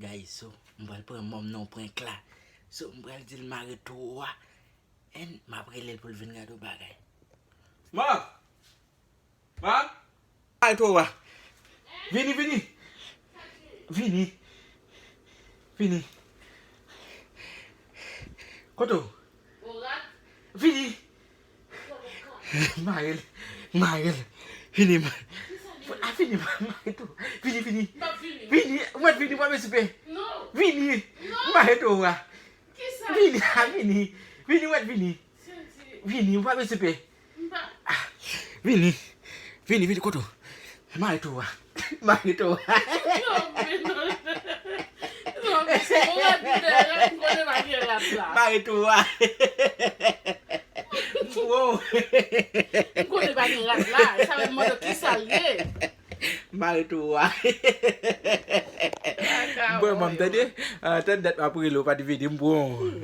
Guys, so m'bral prendre mon nom prend là. So m'bral dire mari toi. En m'a prélé pour venir gado bagay. Ma. Mari toi. Vini. Koto. Vini. Marel. Vini. Ah, vini, Marel toi. Vini. Vini, moi vini moi me souper. Non. Vini. Marel toi. Qui ça? Vini. Vini, moi vini. Vini, moi me souper. Vini, Koto. Marel toi. Non, mais c'est bon, Marel toi. Wow. Mari tua. Bon, mam tadi dat apa lo pada video bon.